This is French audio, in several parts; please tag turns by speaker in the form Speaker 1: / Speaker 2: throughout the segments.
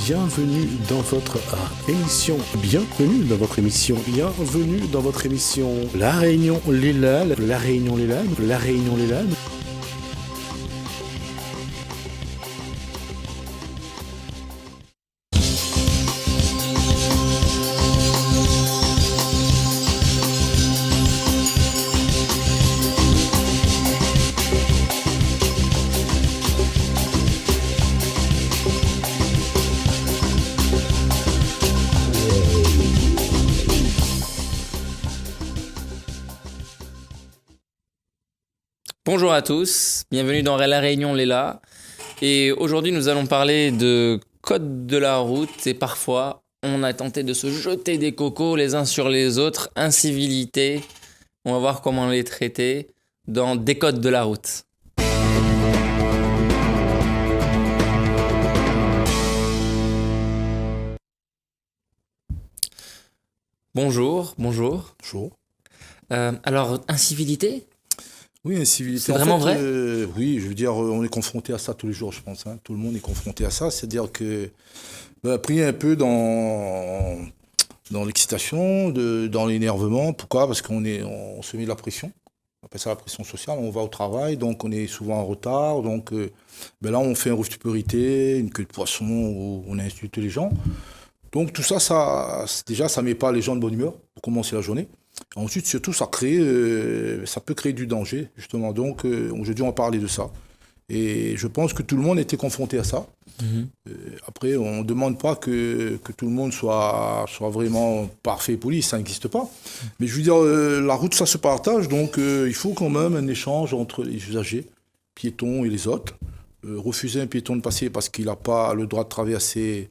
Speaker 1: bienvenue dans votre émission, bienvenue dans votre émission, bienvenue dans votre émission La Réunion Lélane, La Réunion Lélane, La Réunion Lélane.
Speaker 2: Bonjour à tous, bienvenue dans La Réunion Léla. Et aujourd'hui nous allons parler de code de la route et parfois on a tenté de se jeter des cocos les uns sur les autres, incivilités. On va voir comment les traiter dans des codes de la route. Bonjour.
Speaker 1: Bonjour.
Speaker 2: Alors, incivilité ?
Speaker 1: Oui, incivilité.
Speaker 2: C'est vraiment vrai ?
Speaker 1: Oui, je veux dire, on est confronté à ça tous les jours, je pense. Tout le monde est confronté à ça. C'est-à-dire que, pris un peu dans l'excitation, dans l'énervement. Pourquoi ? Parce qu'on se met de la pression. On appelle ça la pression sociale. On va au travail, donc on est souvent en retard. Donc là, on fait un refus de priorité, une queue de poisson, où on insulte les gens. Donc tout ça, déjà, ça ne met pas les gens de bonne humeur pour commencer la journée. Ensuite, surtout, ça peut créer du danger, justement. Donc, aujourd'hui, on va parler de ça. Et je pense que tout le monde était confronté à ça. Après, on ne demande pas que tout le monde soit vraiment parfait et poli, ça n'existe pas. Mais je veux dire, la route, ça se partage. Donc, il faut quand même un échange entre les usagers, piétons et les autres. Refuser un piéton de passer parce qu'il n'a pas le droit de traverser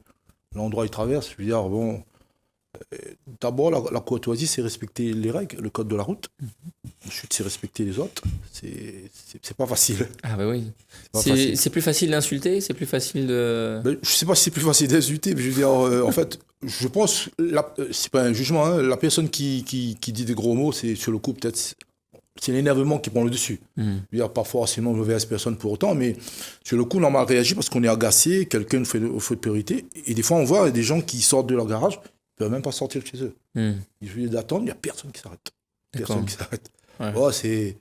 Speaker 1: l'endroit où il traverse, je veux dire, bon... D'abord, la courtoisie, c'est respecter les règles, le code de la route. Ensuite, c'est respecter les autres. C'est pas facile.
Speaker 2: Ah bah oui. C'est plus facile d'insulter, c'est plus facile de...
Speaker 1: Je sais pas si c'est plus facile d'insulter, mais je veux dire, en fait, je pense, c'est pas un jugement, hein, la personne qui dit des gros mots, c'est sur le coup, peut-être, c'est l'énervement qui prend le dessus. Je veux dire, pas forcément une mauvaise personne pour autant, mais sur le coup, on a réagi parce qu'on est agacé, quelqu'un nous fait de priorité. Et des fois, on voit des gens qui sortent de leur garage, ils ne peuvent même pas sortir de chez eux. Ils jouent d'attendre, il n'y a personne qui s'arrête. Personne qui s'arrête. Ouais. Oh, c'est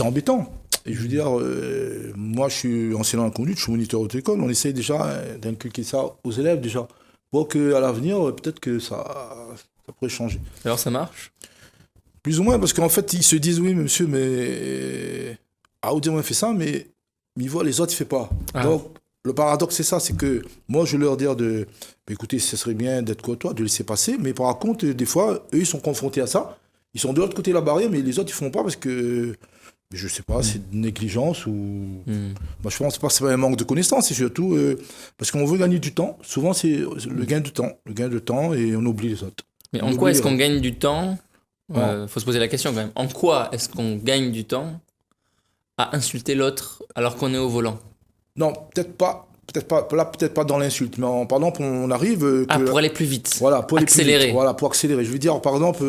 Speaker 1: embêtant. Et je veux dire, moi, je suis enseignant en conduite, je suis moniteur auto-école. On essaye déjà d'inculquer ça aux élèves, déjà. Pour qu'à l'avenir, peut-être que ça pourrait changer.
Speaker 2: Alors, ça marche ?
Speaker 1: Plus ou moins, parce qu'en fait, ils se disent, oui, monsieur, mais... Ah, on fait ça, mais ils voient les autres, ils ne font pas. Donc, le paradoxe, c'est ça, c'est que moi, je leur dis écoutez, ce serait bien d'être courtois, de laisser passer, mais par contre, des fois, eux, ils sont confrontés à ça. Ils sont de l'autre côté de la barrière, mais les autres, ils ne font pas parce que, je ne sais pas, c'est de négligence ou... Moi, je pense pas que c'est pas un manque de connaissances, c'est surtout parce qu'on veut gagner du temps. Souvent, c'est le gain de temps, et on oublie les autres.
Speaker 2: Mais en quoi est-ce qu'on gagne du temps ? Faut se poser la question quand même. En quoi est-ce qu'on gagne du temps à insulter l'autre alors qu'on est au volant ? Non,
Speaker 1: peut-être pas dans l'insulte, mais par exemple, on arrive...
Speaker 2: pour aller plus vite,
Speaker 1: voilà, pour
Speaker 2: accélérer.
Speaker 1: Plus vite, voilà, pour accélérer. Je veux dire, par exemple,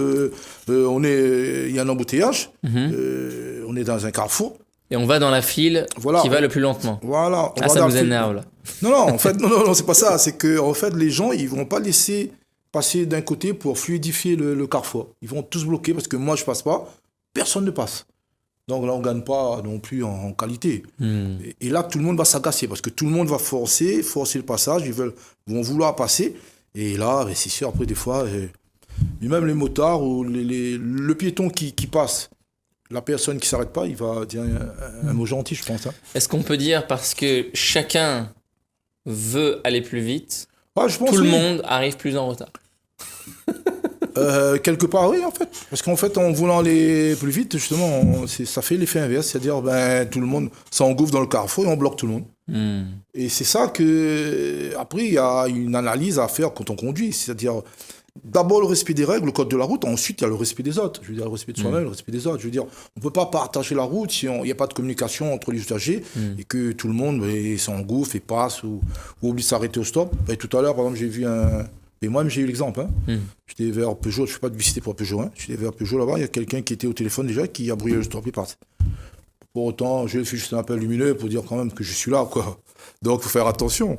Speaker 1: il y a un embouteillage, on est dans un carrefour.
Speaker 2: Et on va dans la file qui va le plus lentement.
Speaker 1: Voilà.
Speaker 2: Ça nous énerve, là.
Speaker 1: Non, en fait, non, c'est pas ça. C'est que, en fait, les gens, ils vont pas laisser passer d'un côté pour fluidifier le carrefour. Ils vont tous bloquer parce que moi, je passe pas, personne ne passe. Donc là, on ne gagne pas non plus en qualité. Et là, tout le monde va s'agacer parce que tout le monde va forcer le passage. Ils vont vouloir passer. Et là, c'est sûr, après, des fois, et même les motards ou le piéton qui passe, la personne qui ne s'arrête pas, il va dire un mot gentil, je pense.
Speaker 2: Est-ce qu'on peut dire parce que chacun veut aller plus vite,
Speaker 1: je pense
Speaker 2: tout le monde arrive plus en retard ?
Speaker 1: Quelque part, oui, en fait. Parce qu'en fait, en voulant aller plus vite, justement, ça fait l'effet inverse. C'est-à-dire, tout le monde s'engouffre dans le carrefour et on bloque tout le monde. Et c'est ça que... Après, il y a une analyse à faire quand on conduit. C'est-à-dire, d'abord le respect des règles, le code de la route. Ensuite, il y a le respect des autres. Je veux dire, le respect de soi-même, le respect des autres. Je veux dire, on ne peut pas partager la route si il n'y a pas de communication entre les usagers et que tout le monde s'engouffre et passe ou oublie de s'arrêter au stop. Et tout à l'heure, par exemple, j'ai vu Et moi-même, j'ai eu l'exemple. J'étais vers Peugeot, je ne fais pas de publicité pour Peugeot. J'étais vers Peugeot là-bas, il y a quelqu'un qui était au téléphone déjà, qui a brûlé le stop et parti. Pour autant, je lui ai fait juste un appel lumineux pour dire quand même que je suis là, quoi. Donc, il faut faire attention.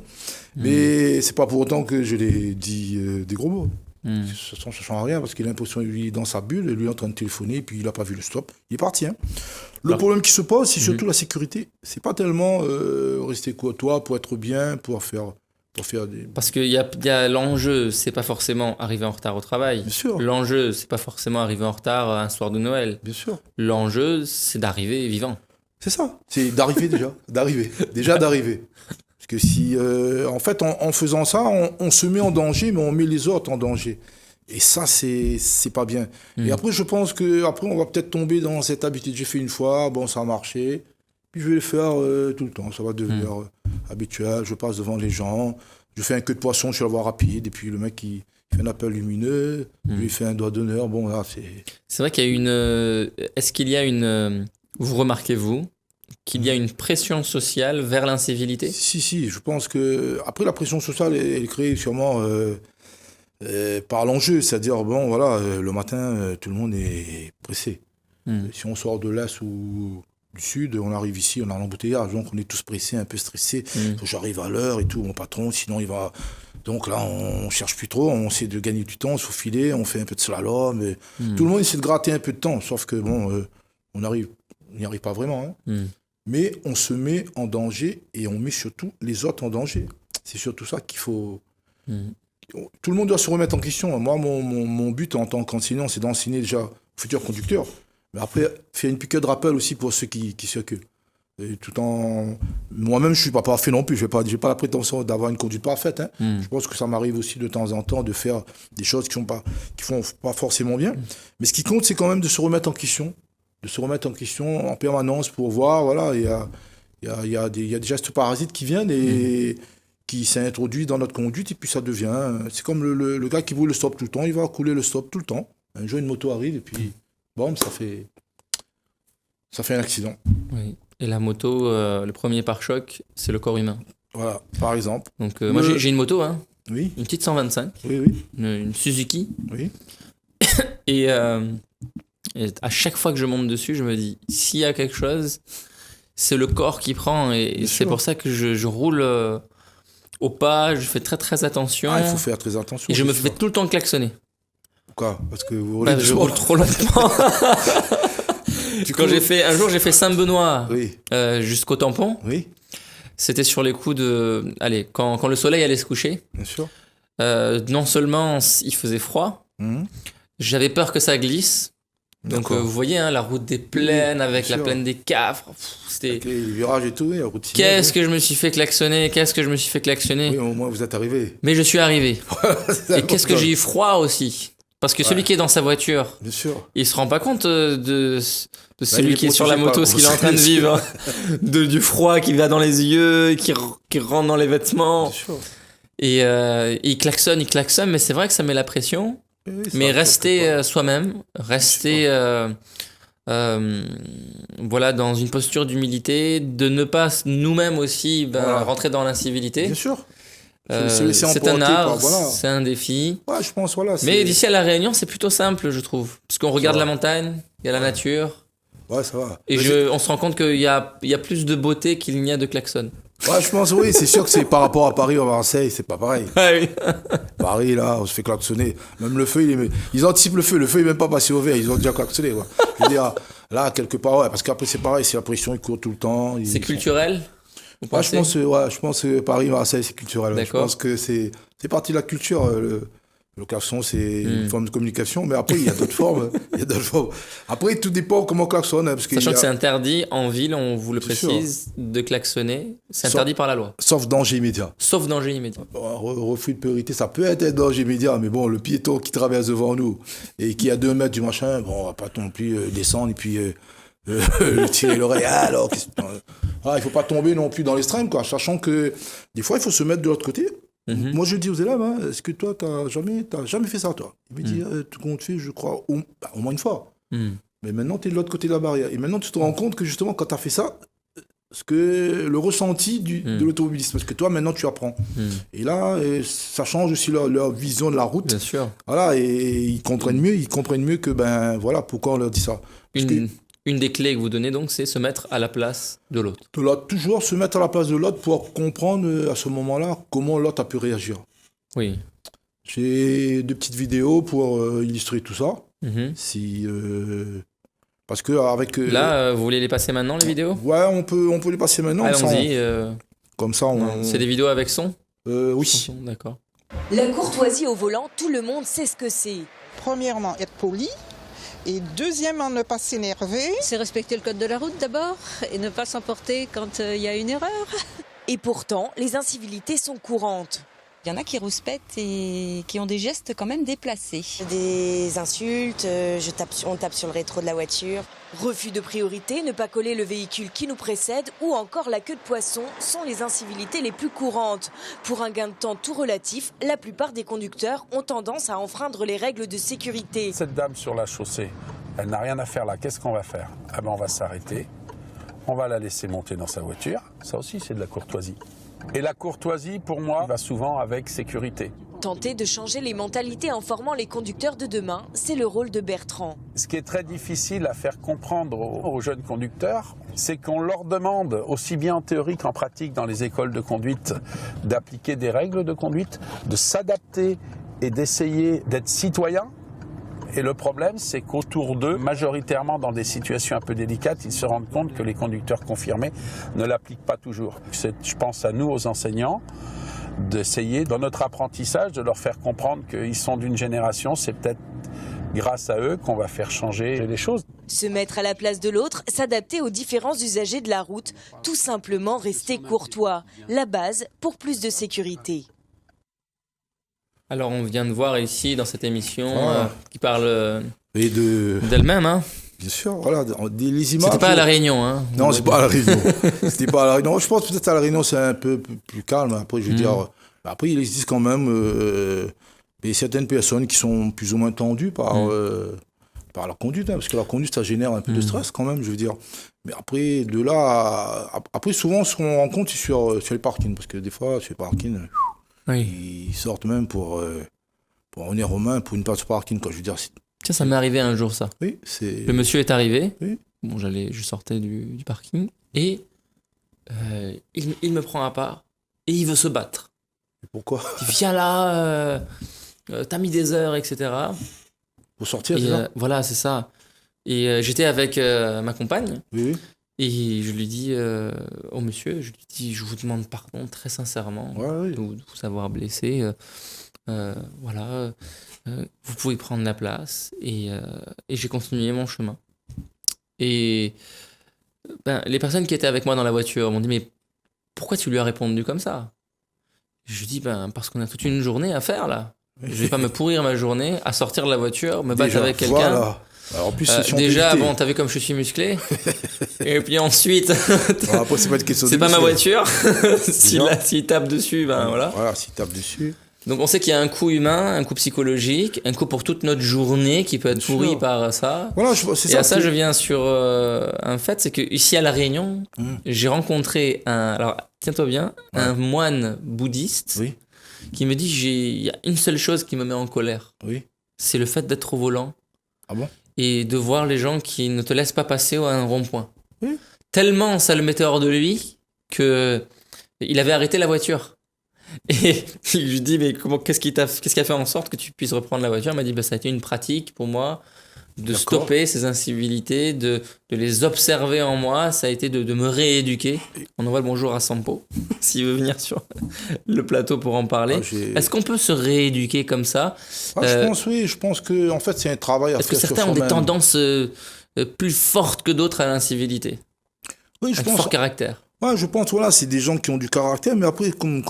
Speaker 1: Mais c'est pas pour autant que je l'ai dit des gros mots. Ça ne change rien parce qu'il a l'impression qu'il est dans sa bulle, lui est en train de téléphoner, puis il n'a pas vu le stop. Il est parti. Hein. Le problème qui se pose, c'est surtout la sécurité. C'est pas tellement rester toi pour être bien, pour faire des.
Speaker 2: Parce qu'il y a l'enjeu, c'est pas forcément arriver en retard au travail.
Speaker 1: Bien sûr.
Speaker 2: L'enjeu, c'est pas forcément arriver en retard un soir de Noël.
Speaker 1: Bien sûr.
Speaker 2: L'enjeu, c'est d'arriver vivant.
Speaker 1: C'est ça. C'est d'arriver déjà. D'arriver. Parce que si, en fait, en faisant ça, on se met en danger, mais on met les autres en danger. Et ça, c'est pas bien. Et après, je pense qu'après, on va peut-être tomber dans cette habitude. J'ai fait une fois, bon, ça a marché. Puis je vais le faire tout le temps. Ça va devenir habituel. Je passe devant les gens. Je fais un queue de poisson, je suis la voie rapide. Et puis le mec, il fait un appel lumineux. Je lui fais un doigt d'honneur. Bon, là, c'est...
Speaker 2: C'est vrai qu'il y a une... Est-ce qu'il y a une... Vous remarquez, vous, qu'il y a une pression sociale vers l'incivilité ?
Speaker 1: Si, je pense que... Après, la pression sociale, elle est créée sûrement par l'enjeu. C'est-à-dire, bon, voilà, le matin, tout le monde est pressé. Si on sort de l'Est ou du Sud, on arrive ici, on a l'embouteillage. Donc, on est tous pressés, un peu stressés. Faut que j'arrive à l'heure et tout, mon patron, sinon il va... Donc là, on cherche plus trop, on essaie de gagner du temps, se faufiler, on fait un peu de slalom. Et tout le monde essaie de gratter un peu de temps, sauf que, bon, on n'y arrive pas vraiment. Hein. Mais on se met en danger et on met surtout les autres en danger. C'est surtout ça qu'il faut... Tout le monde doit se remettre en question. Moi, mon but en tant qu'enseignant, c'est d'enseigner déjà aux futurs conducteurs. Mais après, faire une piqûre de rappel aussi pour ceux qui circulent. Et tout en... Moi-même, je ne suis pas parfait non plus. Je n'ai pas la prétention d'avoir une conduite parfaite. Hein. Je pense que ça m'arrive aussi de temps en temps de faire des choses qui font pas forcément bien. Mais ce qui compte, c'est quand même de se remettre en question. De se remettre en question en permanence pour voir, voilà, il y a des gestes parasites qui viennent et qui s'introduisent dans notre conduite et puis ça devient... C'est comme le gars qui roule le stop tout le temps, il va couler le stop tout le temps. Un jour, une moto arrive et puis, bon, ça fait un accident.
Speaker 2: Oui. Et la moto, le premier pare-choc, c'est le corps humain.
Speaker 1: Voilà, par exemple.
Speaker 2: Donc, moi, j'ai une moto, hein,
Speaker 1: Oui.
Speaker 2: une petite 125,
Speaker 1: Oui.
Speaker 2: une Suzuki.
Speaker 1: Oui.
Speaker 2: Et à chaque fois que je monte dessus, je me dis, s'il y a quelque chose, c'est le corps qui prend. Et c'est pour ça que je roule au pas, je fais très très attention.
Speaker 1: Ah, il faut faire très attention.
Speaker 2: Et je me fais tout le temps klaxonner.
Speaker 1: Pourquoi ? Parce que vous roulez
Speaker 2: Je roule trop longtemps. Un jour, j'ai fait Saint-Benoît jusqu'au tampon.
Speaker 1: Oui.
Speaker 2: C'était sur les coups de... Allez, quand le soleil allait se coucher.
Speaker 1: Bien sûr.
Speaker 2: Non seulement il faisait froid, j'avais peur que ça glisse. Donc vous voyez, hein, la route des plaines avec la plaine des Cafres. C'était...
Speaker 1: Avec les virages et tout, la route.
Speaker 2: Qu'est-ce que je me suis fait klaxonner.
Speaker 1: Oui, au moins vous êtes arrivé.
Speaker 2: Mais je suis arrivé. Et qu'est-ce que j'ai eu froid aussi. Parce que celui qui est dans sa voiture,
Speaker 1: bien sûr,
Speaker 2: il se rend pas compte de celui qui est sur la moto, ce qu'il est en train de vivre, du froid qui va dans les yeux, qui rentre dans les vêtements.
Speaker 1: Bien sûr.
Speaker 2: Et il klaxonne, mais c'est vrai que ça met la pression.
Speaker 1: Oui,
Speaker 2: mais rester soi-même, rester voilà, dans une posture d'humilité, de ne pas nous-mêmes aussi rentrer dans l'incivilité.
Speaker 1: Bien sûr.
Speaker 2: C'est un art, c'est un défi.
Speaker 1: Ouais, je pense, voilà.
Speaker 2: Mais d'ici à La Réunion, c'est plutôt simple, je trouve. Parce qu'on regarde la montagne, il y a la nature.
Speaker 1: Ouais, ça va.
Speaker 2: Et on se rend compte qu'il y a plus de beauté qu'il n'y a de klaxon.
Speaker 1: Ouais, je pense, oui, c'est sûr que c'est par rapport à Paris ou à Marseille, c'est pas pareil.
Speaker 2: Ah oui.
Speaker 1: Paris, là, on se fait klaxonner. Même le feu, ils anticipent le feu. Le feu, il n'est même pas passé au vert, ils ont déjà klaxonné, quoi. Je veux dire, là, quelque part, ouais, parce qu'après, c'est pareil, c'est la pression, ils courent tout le temps.
Speaker 2: C'est culturel ?
Speaker 1: Ouais, je pense que Paris, Marseille, c'est culturel. Ouais. Je pense que c'est partie de la culture. Le klaxon, c'est une forme de communication, mais après, il y a d'autres formes. Après, tout dépend comment klaxonne. Parce
Speaker 2: sachant que c'est interdit en ville, on vous le précise, de klaxonner. C'est interdit par la loi.
Speaker 1: Sauf danger immédiat.
Speaker 2: Sauf danger immédiat.
Speaker 1: Refus de priorité, ça peut être un danger immédiat, mais bon, le piéton qui traverse devant nous et qui est à 2 mètres du machin, bon, on va pas non plus descendre et puis le tirer l'oreille. Alors, il faut pas tomber non plus dans l'extrême, quoi. Sachant que des fois, il faut se mettre de l'autre côté. Moi, je dis aux élèves, hein, est-ce que toi, t'as jamais fait ça, toi ? Il me dit, tout compte fait, je crois, au moins une fois. Mais maintenant, tu es de l'autre côté de la barrière. Et maintenant, tu te rends compte que justement, quand tu as fait ça, le ressenti de l'automobiliste, parce que toi, maintenant, tu apprends. Et là, ça change aussi leur vision de la route.
Speaker 2: Bien sûr.
Speaker 1: Voilà, et ils comprennent mieux que, ben, voilà, pourquoi on leur dit ça.
Speaker 2: une des clés que vous donnez donc, c'est se mettre à la place de l'autre.
Speaker 1: De là, toujours se mettre à la place de l'autre pour comprendre à ce moment-là comment l'autre a pu réagir.
Speaker 2: Oui.
Speaker 1: J'ai 2 petites vidéos pour illustrer tout ça.
Speaker 2: Mhm.
Speaker 1: Parce que avec
Speaker 2: Là, vous voulez les passer maintenant, les vidéos?
Speaker 1: ouais, on peut les passer maintenant.
Speaker 2: Allons-y.
Speaker 1: Comme ça, on.
Speaker 2: C'est des vidéos avec son?
Speaker 1: Oui.
Speaker 2: Son, d'accord.
Speaker 3: La courtoisie au volant, tout le monde sait ce que c'est.
Speaker 4: Premièrement, être poli. Et deuxièmement, ne pas s'énerver.
Speaker 5: C'est respecter le code de la route d'abord et ne pas s'emporter quand il y a une erreur.
Speaker 3: Et pourtant, les incivilités sont courantes.
Speaker 6: Il y en a qui rouspètent et qui ont des gestes quand même déplacés.
Speaker 3: Des insultes, on tape sur le rétro de la voiture. Refus de priorité, ne pas coller le véhicule qui nous précède ou encore la queue de poisson sont les incivilités les plus courantes. Pour un gain de temps tout relatif, la plupart des conducteurs ont tendance à enfreindre les règles de sécurité.
Speaker 7: Cette dame sur la chaussée, elle n'a rien à faire là. Qu'est-ce qu'on va faire? Ah ben on va s'arrêter, on va la laisser monter dans sa voiture. Ça aussi, c'est de la courtoisie. Et la courtoisie, pour moi, va souvent avec sécurité.
Speaker 3: Tenter de changer les mentalités en formant les conducteurs de demain, c'est le rôle de Bertrand.
Speaker 7: Ce qui est très difficile à faire comprendre aux jeunes conducteurs, c'est qu'on leur demande, aussi bien en théorie qu'en pratique dans les écoles de conduite, d'appliquer des règles de conduite, de s'adapter et d'essayer d'être citoyens. Et le problème, c'est qu'autour d'eux, majoritairement dans des situations un peu délicates, ils se rendent compte que les conducteurs confirmés ne l'appliquent pas toujours. Je pense à nous, aux enseignants, d'essayer, dans notre apprentissage, de leur faire comprendre qu'ils sont d'une génération, c'est peut-être grâce à eux qu'on va faire changer les choses.
Speaker 3: Se mettre à la place de l'autre, s'adapter aux différents usagers de la route, tout simplement rester courtois. La base pour plus de sécurité.
Speaker 2: Alors, on vient de voir ici, dans cette émission,
Speaker 1: Ah.
Speaker 2: qui parle
Speaker 1: Et
Speaker 2: d'elle-même, hein.
Speaker 1: bien sûr, voilà, les images.
Speaker 2: C'était pas à La Réunion, hein.
Speaker 1: Non, c'est pas à La Réunion. C'était pas à La Réunion. Je pense peut-être à La Réunion, c'est un peu plus calme. Après, je veux dire, après, il existe quand même certaines personnes qui sont plus ou moins tendues par la conduite, hein, parce que la conduite, ça génère un peu de stress quand même, je veux dire. Mais après, de là, après, souvent, ce qu'on rencontre, c'est sur les parkings, parce que des fois, sur les parkings,
Speaker 2: Oui.
Speaker 1: ils sortent même pour venir aux mains pour une place de parking, quoi. Je veux dire,
Speaker 2: Tiens, ça m'est arrivé un jour, ça.
Speaker 1: oui, c'est.
Speaker 2: Le monsieur est arrivé.
Speaker 1: Oui.
Speaker 2: Bon, je sortais du parking. Et il me prend à part. Et il veut se battre.
Speaker 1: Pourquoi?
Speaker 2: Il dit, viens là, t'as mis des heures, etc.
Speaker 1: Pour sortir,
Speaker 2: Et,
Speaker 1: c'est ça?
Speaker 2: voilà, c'est ça. Et j'étais avec ma compagne.
Speaker 1: Oui, oui.
Speaker 2: Et je lui dis au monsieur, je lui dis, je vous demande pardon très sincèrement
Speaker 1: Ouais, oui.
Speaker 2: de vous avoir blessé. Voilà, vous pouvez prendre la place. Et j'ai continué mon chemin. Et les personnes qui étaient avec moi dans la voiture m'ont dit, mais pourquoi tu lui as répondu comme ça? Je lui dis, parce qu'on a toute une journée à faire là. Je vais pas me pourrir ma journée à sortir de la voiture, me battre
Speaker 1: Déjà,
Speaker 2: avec quelqu'un.
Speaker 1: voilà. Alors, en plus, si on peut
Speaker 2: Déjà,
Speaker 1: éviter.
Speaker 2: bon, t'as vu comme je suis musclé. Et puis ensuite,
Speaker 1: Alors, après, c'est pas une question de
Speaker 2: c'est pas ma
Speaker 1: muscle.
Speaker 2: voiture. S'il tape dessus, voilà.
Speaker 1: Voilà, s'il tape dessus.
Speaker 2: Donc on sait qu'il y a un coût humain, un coût psychologique, un coût pour toute notre journée qui peut être
Speaker 1: Bien
Speaker 2: pourri
Speaker 1: sûr.
Speaker 2: par ça.
Speaker 1: Voilà, c'est
Speaker 2: Et
Speaker 1: ça.
Speaker 2: à ça, je viens sur un fait, c'est que ici à La Réunion, j'ai rencontré alors tiens-toi bien, un moine bouddhiste
Speaker 1: Oui,
Speaker 2: qui me dit, il y a une seule chose qui me met en colère,
Speaker 1: oui.
Speaker 2: c'est le fait d'être au volant
Speaker 1: Ah bon?
Speaker 2: et de voir les gens qui ne te laissent pas passer à un rond-point.
Speaker 1: Oui.
Speaker 2: Tellement ça le mettait hors de lui que il avait arrêté la voiture. Et je lui dis, mais qu'est-ce qui a fait en sorte que tu puisses reprendre la voiture? Il m'a dit, ça a été une pratique pour moi de
Speaker 1: D'accord.
Speaker 2: stopper ces incivilités, de les observer en moi. Ça a été de me rééduquer. On envoie le bonjour à Sampo, s'il veut venir sur le plateau pour en parler. Est-ce qu'on peut se rééduquer comme ça?
Speaker 1: Je pense que en fait, c'est un travail à
Speaker 2: Est-ce que
Speaker 1: faire sur
Speaker 2: certains ont des
Speaker 1: soi-même.
Speaker 2: tendances plus fortes que d'autres à l'incivilité?
Speaker 1: Oui, je
Speaker 2: Un
Speaker 1: pense.
Speaker 2: fort caractère.
Speaker 1: Ouais, je pense, voilà, c'est des gens qui ont du caractère, mais après, comme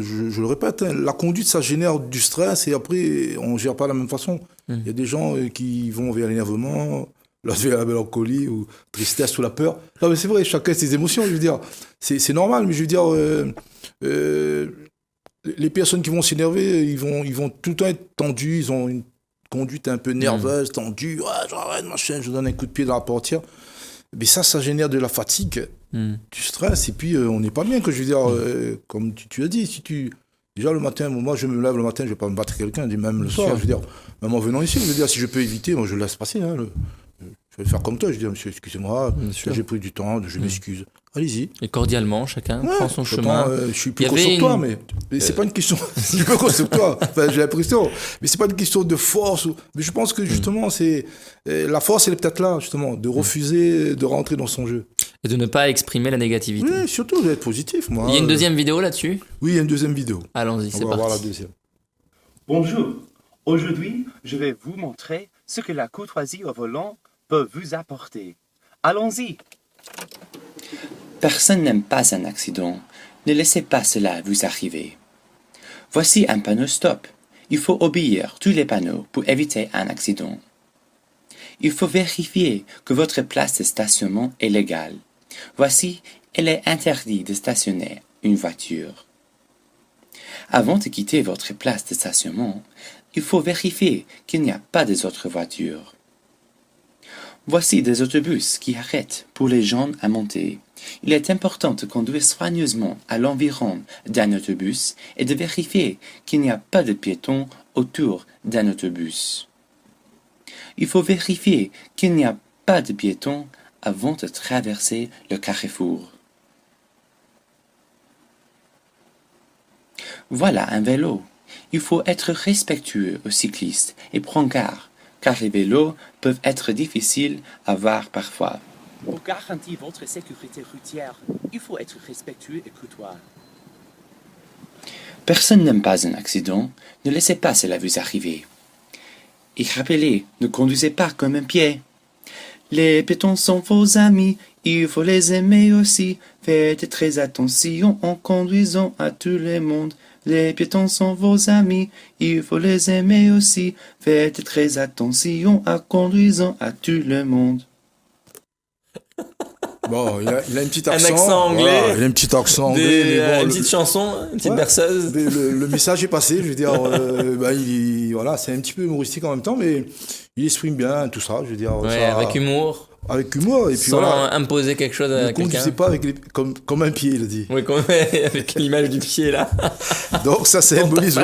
Speaker 1: je le répète, hein, la conduite, ça génère du stress et après, on ne gère pas de la même façon. Il y a des gens qui vont vers l'énervement, vers la mélancolie ou tristesse ou la peur. Non, mais c'est vrai, chacun a ses émotions, je veux dire. C'est normal, mais je veux dire, les personnes qui vont s'énerver, ils vont tout le temps être tendus, ils ont une conduite un peu nerveuse, tendue. Ouais, j'arrête, machin, je donne un coup de pied dans la portière. Mais ça génère de la fatigue, du stress, et puis on n'est pas bien, que je veux dire, comme tu as dit, déjà le matin, moi je me lève le matin, je ne vais pas me battre quelqu'un, même le soir, je veux dire, même en venant ici, je veux dire, si je peux éviter, moi je laisse passer, hein, je Je vais faire comme toi, je dis, monsieur, excusez-moi,
Speaker 2: Bien sûr.
Speaker 1: j'ai pris du temps, je m'excuse. Allez-y.
Speaker 2: Et cordialement, chacun
Speaker 1: Ouais,
Speaker 2: prend son
Speaker 1: pourtant,
Speaker 2: chemin.
Speaker 1: je suis
Speaker 2: Il
Speaker 1: plus
Speaker 2: y
Speaker 1: con
Speaker 2: avait
Speaker 1: sur toi,
Speaker 2: une-
Speaker 1: mais c'est pas une question. Je suis plus con sur toi. Enfin, j'ai l'impression. Mais c'est pas une question de force. Mais je pense que justement, c'est la force, elle est peut-être là, justement, de refuser de rentrer dans son jeu.
Speaker 2: Et de ne pas exprimer la négativité.
Speaker 1: Oui, surtout d'être positif, moi.
Speaker 2: Il y a une deuxième vidéo là-dessus.
Speaker 1: Oui, il y a une deuxième vidéo.
Speaker 2: Allons-y, c'est
Speaker 1: On va voir la
Speaker 2: parti.
Speaker 1: deuxième.
Speaker 8: Bonjour, aujourd'hui je vais vous montrer ce que la courtoisie au volant peut vous apporter. Allons-y.
Speaker 9: Personne n'aime pas un accident. Ne laissez pas cela vous arriver. Voici un panneau stop. Il faut obéir tous les panneaux pour éviter un accident. Il faut vérifier que votre place de stationnement est légale. Voici, il est interdit de stationner une voiture. Avant de quitter votre place de stationnement, il faut vérifier qu'il n'y a pas des autres voitures. Voici des autobus qui arrêtent pour les gens à monter. Il est important de conduire soigneusement à l'environ d'un autobus et de vérifier qu'il n'y a pas de piétons autour d'un autobus. Il faut vérifier qu'il n'y a pas de piétons avant de traverser le carrefour. Voilà un vélo. Il faut être respectueux aux cyclistes et prendre garde, car les vélos peuvent être difficiles à voir parfois.
Speaker 8: Pour garantir votre sécurité routière, il faut être respectueux et courtois.
Speaker 9: Personne n'aime pas un accident, ne laissez pas cela vous arriver. Et rappelez, ne conduisez pas comme un pied. Les piétons sont vos amis, il faut les aimer aussi. Faites très attention en conduisant à tout le monde. Les piétons sont vos amis, il faut les aimer aussi. Faites très attention en conduisant à tout le monde.
Speaker 1: Bon, il a une petite
Speaker 2: Un
Speaker 1: accent.
Speaker 2: accent anglais.
Speaker 1: Voilà, il a un petit accent anglais. mais bon,
Speaker 2: Une
Speaker 1: le-
Speaker 2: petite chanson, une petite
Speaker 1: Ouais,
Speaker 2: berceuse.
Speaker 1: mais le message est passé, je veux dire, voilà, c'est un petit peu humoristique en même temps, mais il exprime bien tout ça, je veux dire.
Speaker 2: Ouais,
Speaker 1: ça-
Speaker 2: avec humour,
Speaker 1: avec humour, et puis
Speaker 2: sans
Speaker 1: voilà.
Speaker 2: imposer quelque chose
Speaker 1: Ne
Speaker 2: à quelqu'un.
Speaker 1: conduisez pas avec comme un pied, il a dit.
Speaker 2: Oui, quand même, avec l'image du pied là.
Speaker 1: Donc ça symbolise.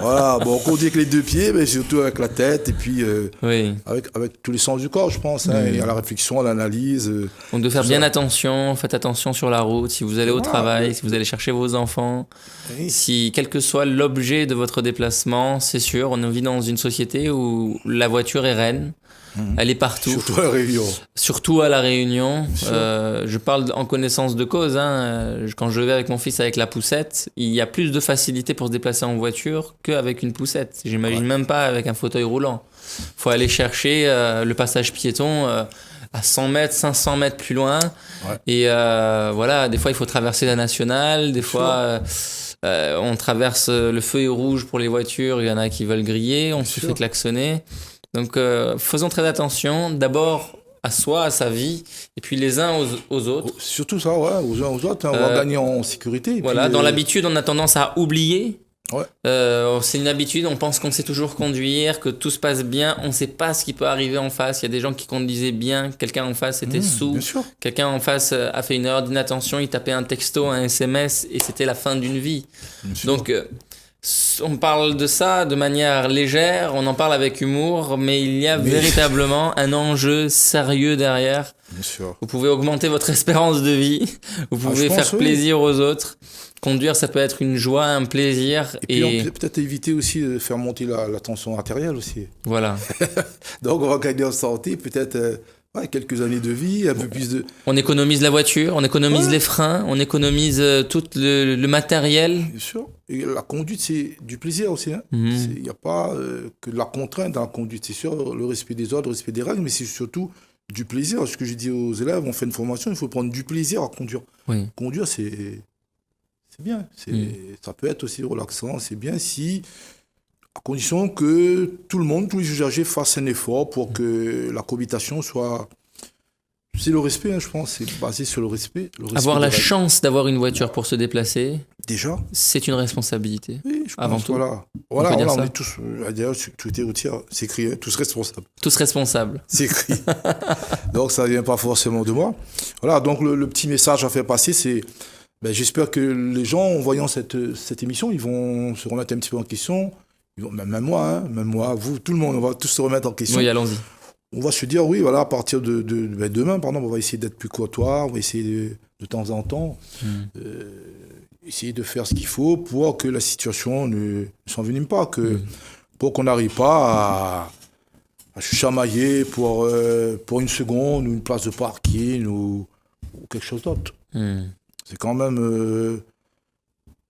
Speaker 1: Voilà, bon, on conduit avec les deux pieds, mais surtout avec la tête, et puis
Speaker 2: Oui.
Speaker 1: avec tous les sens du corps, je pense. Hein, et à la réflexion, à l'analyse.
Speaker 2: Donc de faire
Speaker 1: Tout
Speaker 2: bien
Speaker 1: ça.
Speaker 2: attention, faites attention sur la route, si vous allez au
Speaker 1: Voilà.
Speaker 2: travail, si vous allez chercher vos enfants,
Speaker 1: Oui.
Speaker 2: si quel que soit l'objet de votre déplacement, c'est sûr, on vit dans une société où la voiture est reine, elle est partout.
Speaker 1: Surtout à la Réunion.
Speaker 2: Surtout à La Réunion.
Speaker 1: sûr.
Speaker 2: Je parle en connaissance de cause. Quand je vais avec mon fils avec la poussette, il y a plus de facilité pour se déplacer en voiture qu'avec une poussette. J'imagine même pas avec un fauteuil roulant. Faut aller chercher le passage piéton à 100 mètres, 500 mètres plus loin.
Speaker 1: Ouais.
Speaker 2: Et voilà, des fois il faut traverser la nationale, des fois on traverse le feu est rouge pour les voitures, il y en a qui veulent griller, on se
Speaker 1: sûr.
Speaker 2: fait klaxonner. Donc faisons très attention, d'abord à soi, à sa vie, et puis les uns aux autres.
Speaker 1: Surtout ça, ouais, aux uns aux autres, hein, on va gagner en sécurité. et
Speaker 2: Voilà,
Speaker 1: puis,
Speaker 2: dans l'habitude, on a tendance à oublier.
Speaker 1: Ouais.
Speaker 2: C'est une habitude, on pense qu'on sait toujours conduire, que tout se passe bien, on ne sait pas ce qui peut arriver en face. Il y a des gens qui conduisaient bien, quelqu'un en face était sous,
Speaker 1: bien sûr.
Speaker 2: quelqu'un en face a fait une erreur d'inattention, il tapait un texto, un SMS, et c'était la fin d'une vie.
Speaker 1: Bien sûr.
Speaker 2: Donc, on parle de ça de manière légère, on en parle avec humour, mais il y a véritablement un enjeu sérieux derrière.
Speaker 1: Bien sûr.
Speaker 2: Vous pouvez augmenter votre espérance de vie, vous pouvez
Speaker 1: je pense,
Speaker 2: faire
Speaker 1: oui.
Speaker 2: plaisir aux autres. Conduire, ça peut être une joie, un plaisir.
Speaker 1: Et puis on peut peut-être éviter aussi de faire monter la tension artérielle aussi.
Speaker 2: Voilà.
Speaker 1: Donc on va gagner en santé, peut-être quelques années de vie, un peu plus de...
Speaker 2: On économise la voiture, on économise les freins, on économise tout le matériel.
Speaker 1: Bien sûr. Et la conduite, c'est du plaisir aussi. Hein.
Speaker 2: Mhm.
Speaker 1: Il n'y a pas que de la contrainte dans la conduite. C'est sûr, le respect des ordres, le respect des règles, mais c'est surtout du plaisir. Ce que je dis aux élèves, on fait une formation, il faut prendre du plaisir à conduire.
Speaker 2: Oui.
Speaker 1: Conduire, c'est bien. Ça peut être aussi relaxant. C'est bien si, à condition que tout le monde, tous les usagers fassent un effort pour que la cohabitation soit... C'est le respect, hein, je pense. C'est basé sur le respect.
Speaker 2: Avoir
Speaker 1: des
Speaker 2: la
Speaker 1: règles.
Speaker 2: chance d'avoir une voiture pour se déplacer,
Speaker 1: Déjà.
Speaker 2: c'est une responsabilité.
Speaker 1: Oui, je pense,
Speaker 2: Avant tout.
Speaker 1: Voilà,
Speaker 2: peut dire
Speaker 1: on
Speaker 2: ça.
Speaker 1: est tous, d'ailleurs, sécurité routière, c'est écrit, hein, tous responsables.
Speaker 2: Tous responsables.
Speaker 1: C'est écrit. Donc, ça ne vient pas forcément de moi. Voilà, donc le petit message à faire passer, c'est, j'espère que les gens, en voyant cette émission, ils vont se remettre un petit peu en question. Même moi, vous, tout le monde, on va tous se remettre en question.
Speaker 2: Oui, allons-y.
Speaker 1: on va se dire, oui, voilà, à partir de demain, pardon, on va essayer d'être plus courtois, on va essayer de temps en temps, essayer de faire ce qu'il faut pour que la situation ne s'envenime pas, pour qu'on n'arrive pas à se chamailler pour une seconde ou une place de parking ou quelque chose d'autre. C'est quand même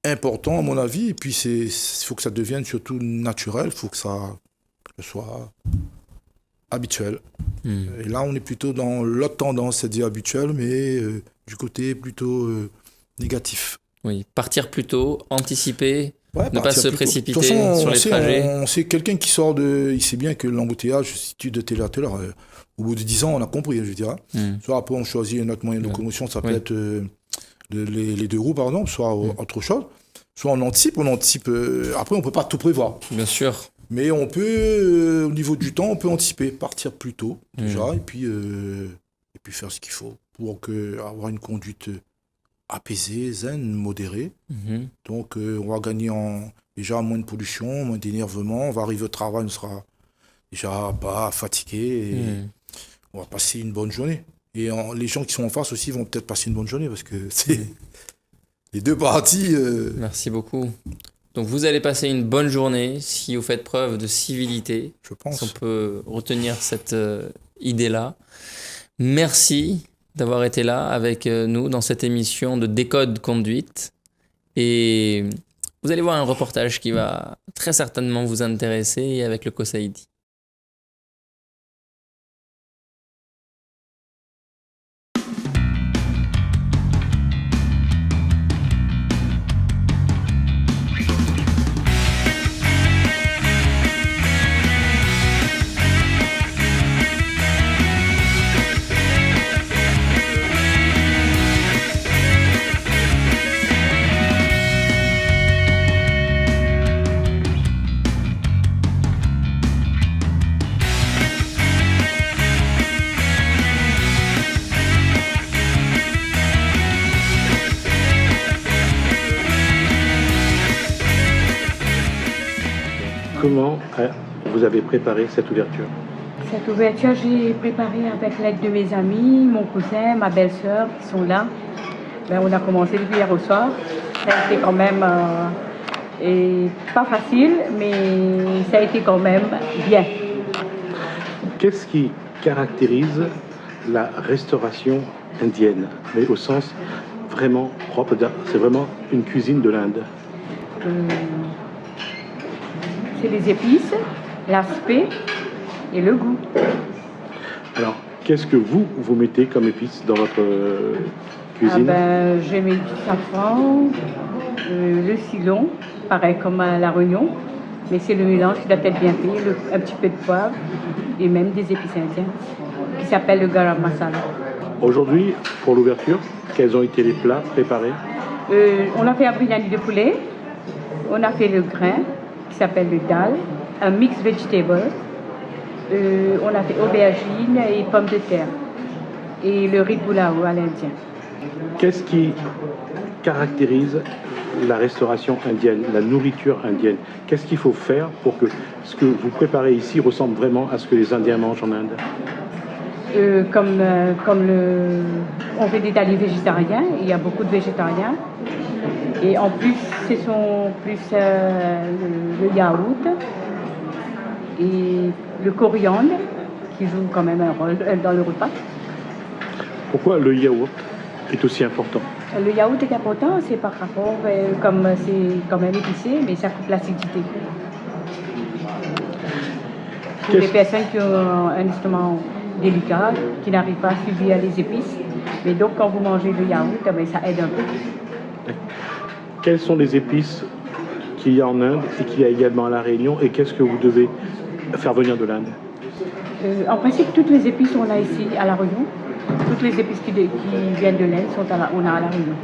Speaker 1: important, à mon avis, et puis il faut que ça devienne surtout naturel, il faut que ça soit habituel. Et là, on est plutôt dans l'autre tendance, c'est-à-dire habituel, mais du côté plutôt négatif.
Speaker 2: Oui, partir plus tôt, anticiper,
Speaker 1: Ouais,
Speaker 2: ne pas se précipiter sur les trajets.
Speaker 1: On sait quelqu'un qui sort il sait bien que l'embouteillage se situe de telle à telle heure. Au bout de 10 ans, on a compris, je dirais. Soit après, on choisit un autre moyen de locomotion, ça peut être les 2 roues, par exemple, soit autre chose. Soit on anticipe. Après, on ne peut pas tout prévoir.
Speaker 2: Bien sûr.
Speaker 1: Mais on peut, au niveau du temps, on peut anticiper, partir plus tôt, déjà, et puis faire ce qu'il faut pour avoir une conduite apaisée, zen, modérée. Donc, on va gagner déjà moins de pollution, moins d'énervement. On va arriver au travail, on sera déjà pas fatigué. Et on va passer une bonne journée. Et les gens qui sont en face aussi vont peut-être passer une bonne journée parce que c'est les 2 parties.
Speaker 2: Merci beaucoup. Donc vous allez passer une bonne journée si vous faites preuve de civilité.
Speaker 1: Je pense.
Speaker 2: Si on peut retenir cette idée-là. Merci d'avoir été là avec nous dans cette émission de Décode Conduite. Et vous allez voir un reportage qui va très certainement vous intéresser avec le COSAIDI.
Speaker 10: Comment vous avez préparé cette ouverture?
Speaker 11: Cette ouverture, j'ai préparé avec l'aide de mes amis, mon cousin, ma belle-sœur qui sont là. On a commencé depuis hier au soir. Ça a été quand même pas facile, mais ça a été quand même bien.
Speaker 10: Qu'est-ce qui caractérise la restauration indienne, mais au sens vraiment propre? C'est vraiment une cuisine de l'Inde.
Speaker 11: C'est les épices, l'aspect et le goût.
Speaker 10: Alors, qu'est-ce que vous mettez comme épices dans votre cuisine?
Speaker 11: Je mets du safran, le cilon, pareil comme à la Réunion, mais c'est le mélange qui doit être bien fait, un petit peu de poivre et même des épices indiennes qui s'appelle le garam masala.
Speaker 10: Aujourd'hui, pour l'ouverture, quels ont été les plats préparés?
Speaker 11: On a fait un biryani de poulet, on a fait le grain qui s'appelle le dal, un mix vegetable, on a fait aubergines et pommes de terre et le riz de boulao à l'indien.
Speaker 10: Qu'est-ce qui caractérise la restauration indienne, la nourriture indienne? Qu'est-ce qu'il faut faire pour que ce que vous préparez ici ressemble vraiment à ce que les Indiens mangent en Inde? On fait des thalis végétariens, il y a beaucoup de végétariens. Et en plus, ce sont plus le yaourt et le coriandre qui jouent quand même un rôle dans le repas. Pourquoi le yaourt est aussi important?
Speaker 11: Le yaourt est important, c'est par rapport, comme c'est quand même épicé, mais ça coupe l'acidité. Pour les personnes qui ont un estomac délicat, qui n'arrivent pas à subir les épices, mais donc quand vous mangez le yaourt, ça aide un peu.
Speaker 10: Quelles sont les épices qu'il y a en Inde et qu'il y a également à La Réunion, et qu'est-ce que vous devez faire venir de l'Inde?
Speaker 11: En principe, toutes les épices, on a ici à La Réunion. Toutes les épices qui viennent de l'Inde, on a à La Réunion.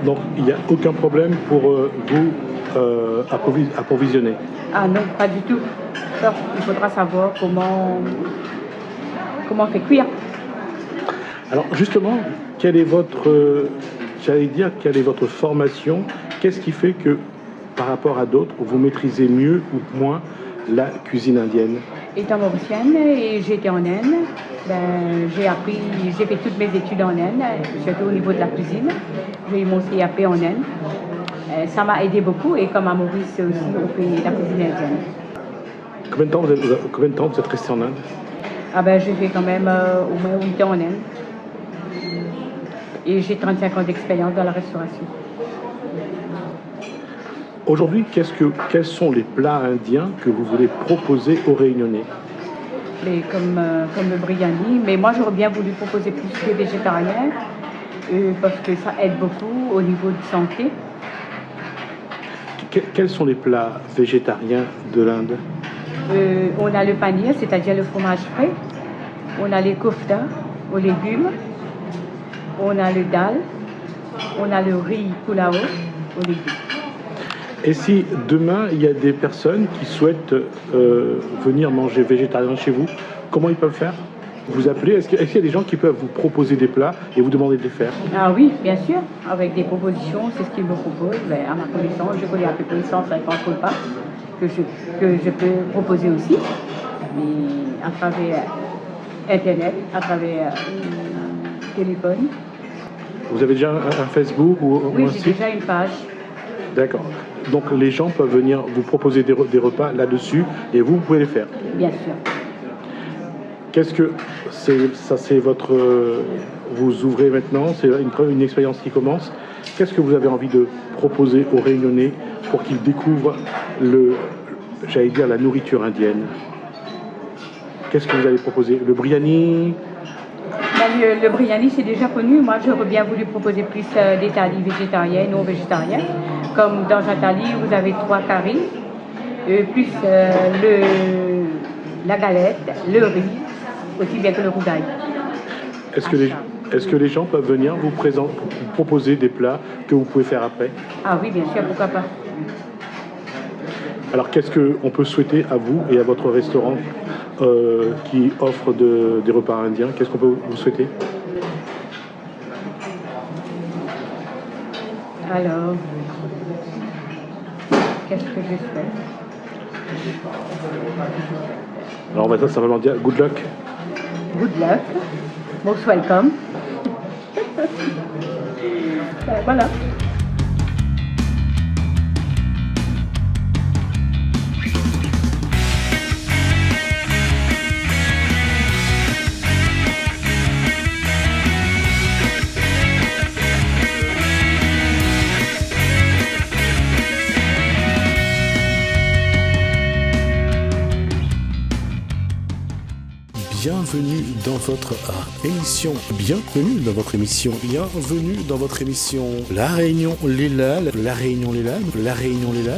Speaker 10: Donc, il n'y a aucun problème pour vous approvisionner?
Speaker 11: Ah non, pas du tout. Alors, il faudra savoir comment on fait cuire.
Speaker 10: Alors, justement, quelle est votre formation? Qu'est-ce qui fait que, par rapport à d'autres, vous maîtrisez mieux ou moins la cuisine indienne? Étant mauricienne et j'étais en Inde, j'ai fait toutes mes études en Inde, surtout au niveau de la cuisine. J'ai eu mon CAP en Inde. Ça m'a aidé beaucoup et comme à Maurice aussi, on fait la cuisine indienne.
Speaker 12: Combien de temps vous êtes resté en Inde?
Speaker 10: J'ai fait quand même au moins 8 ans en Inde. Et j'ai 35 ans d'expérience dans la restauration.
Speaker 12: Aujourd'hui, quels sont les plats indiens que vous voulez proposer aux Réunionnais?
Speaker 10: Comme le biryani, mais moi j'aurais bien voulu proposer plus de végétariens parce que ça aide beaucoup au niveau de santé.
Speaker 12: Quels sont les plats végétariens de l'Inde?
Speaker 10: On a le paneer, c'est-à-dire le fromage frais. On a les koftas aux légumes. On a le dal. On a le riz pulao aux légumes.
Speaker 12: Et si demain, il y a des personnes qui souhaitent venir manger végétarien chez vous, comment ils peuvent faire? Vous appelez, est-ce qu'il y a des gens qui peuvent vous proposer des plats et vous demander de les faire?
Speaker 10: Ah oui, bien sûr, avec des propositions, c'est ce qu'ils me proposent. À ma connaissance, je connais à peu près 150 repas que je peux proposer aussi, mais à travers Internet, à travers téléphone.
Speaker 12: Vous avez déjà un Facebook ou
Speaker 10: oui,
Speaker 12: un site?
Speaker 10: j'ai déjà une page.
Speaker 12: D'accord. Donc les gens peuvent venir vous proposer des repas là-dessus et vous pouvez les faire?
Speaker 10: Bien sûr.
Speaker 12: Qu'est-ce que c'est votre... vous ouvrez maintenant, c'est une expérience qui commence. Qu'est-ce que vous avez envie de proposer aux Réunionnais pour qu'ils découvrent la nourriture indienne? Qu'est-ce que vous allez proposer? Le biryani?
Speaker 10: Le biryani, c'est déjà connu. Moi, j'aurais bien voulu proposer plus des thalis végétariens, non végétariens. Comme dans un thali, vous avez 3 caries, plus la galette, le riz, aussi bien que le rougail.
Speaker 12: Est-ce que les gens peuvent venir vous proposer des plats que vous pouvez faire après?
Speaker 10: Ah oui, bien sûr, pourquoi pas.
Speaker 12: Alors, qu'est-ce qu'on peut souhaiter à vous et à votre restaurant qui offre des repas indiens? Qu'est-ce qu'on peut vous souhaiter?
Speaker 10: Alors, qu'est-ce que je souhaite?
Speaker 12: Alors, on va simplement dire good luck.
Speaker 10: Good luck. Most welcome. Voilà.
Speaker 13: Bienvenue dans votre émission. Bienvenue dans votre émission. Bienvenue dans votre émission. La Réunion Léla. La Réunion Léla. La Réunion Léla.